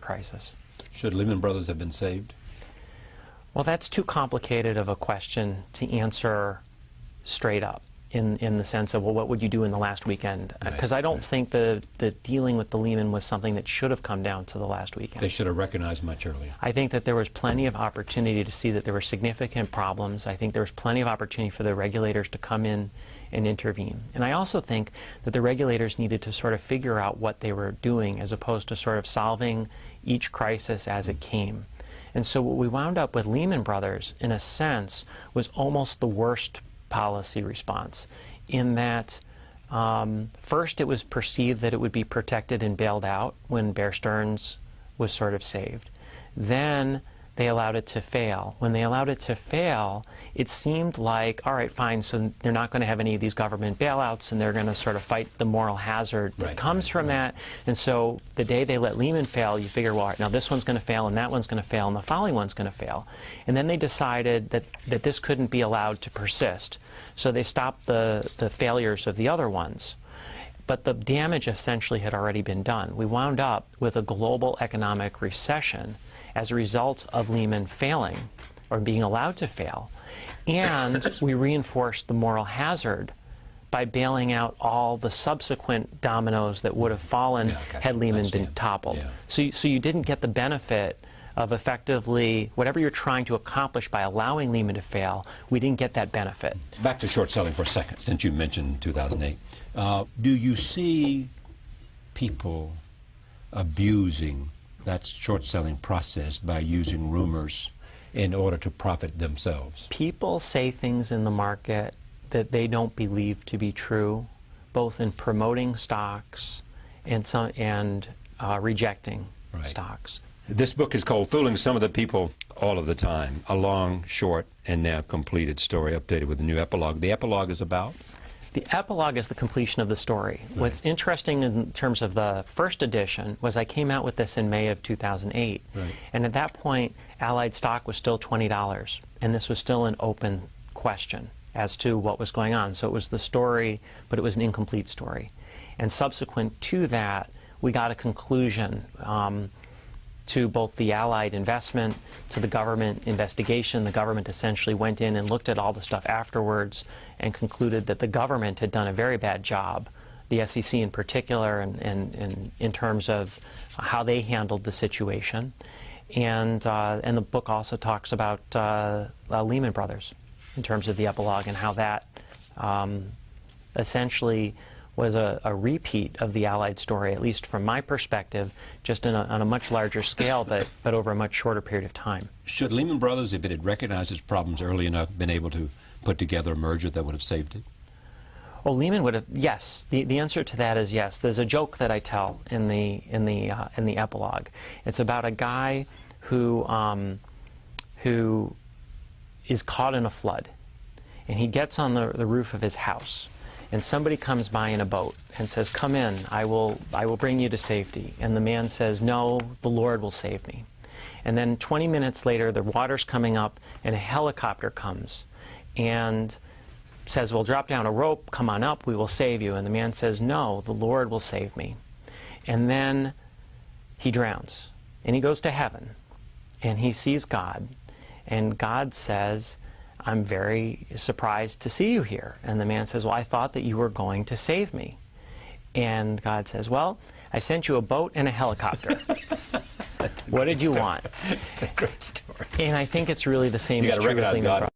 crisis. Should Lehman Brothers have been saved? Well, that's too complicated of a question to answer straight up in the sense of, well, what would you do in the last weekend? Because I don't think the dealing with the Lehman was something that should have come down to the last weekend. They should have recognized much earlier. I think that there was plenty of opportunity to see that there were significant problems. I think there was plenty of opportunity for the regulators to come in and intervene. And I also think that the regulators needed to sort of figure out what they were doing as opposed to sort of solving each crisis as it came. And so what we wound up with Lehman Brothers, in a sense, was almost the worst policy response, in that first it was perceived that it would be protected and bailed out when Bear Stearns was sort of saved. Then they allowed it to fail. When they allowed it to fail, it seemed like, all right, fine, so they're not going to have any of these government bailouts, and they're going to sort of fight the moral hazard that comes from that. And so the day they let Lehman fail, you figure, well, all right, now this one's going to fail, and that one's going to fail, and the following one's going to fail. And then they decided that this couldn't be allowed to persist. So they stopped the failures of the other ones. But the damage essentially had already been done. We wound up with a global economic recession as a result of Lehman failing, or being allowed to fail. And we reinforced the moral hazard by bailing out all the subsequent dominoes that would have fallen had Lehman been toppled. So you didn't get the benefit of effectively whatever you're trying to accomplish by allowing Lehman to fail. We didn't get that benefit. Back to short selling for a second, since you mentioned 2008. Do you see people abusing that short selling process by using rumors in order to profit themselves? People say things in the market that they don't believe to be true, both in promoting stocks and rejecting stocks. This book is called Fooling Some of the People All of the Time, a long, short, and now completed story updated with a new epilogue. The epilogue is about? The epilogue is the completion of the story. What's interesting in terms of the first edition was I came out with this in May of 2008. And at that point, Allied stock was still $20, and this was still an open question as to what was going on. So it was the story, but it was an incomplete story. And subsequent to that, we got a conclusion to both the Allied investment, to the government investigation. The government essentially went in and looked at all the stuff afterwards and concluded that the government had done a very bad job, the SEC in particular, and in terms of how they handled the situation. And the book also talks about Lehman Brothers in terms of the epilogue and how that essentially was a repeat of the Allied story, at least from my perspective, just on a much larger scale, but over a much shorter period of time. Should Lehman Brothers, if it had recognized its problems early enough, been able to put together a merger that would have saved it? Well, Lehman would have, yes. The answer to that is yes. There's a joke that I tell in the epilogue. It's about a guy who is caught in a flood, and he gets on the roof of his house. And somebody comes by in a boat and says, "Come in, I will bring you to safety." And the man says, "No, the Lord will save me." And then 20 minutes later, the water's coming up, and a helicopter comes and says, "Well, drop down a rope, come on up, we will save you." And the man says, "No, the Lord will save me." And then he drowns, and he goes to heaven, and he sees God, and God says, "I'm very surprised to see you here." And the man says, "Well, I thought that you were going to save me." And God says, "Well, I sent you a boat and a helicopter. What did you want?" It's a great story. And I think it's really the same as true with Lehman Brothers.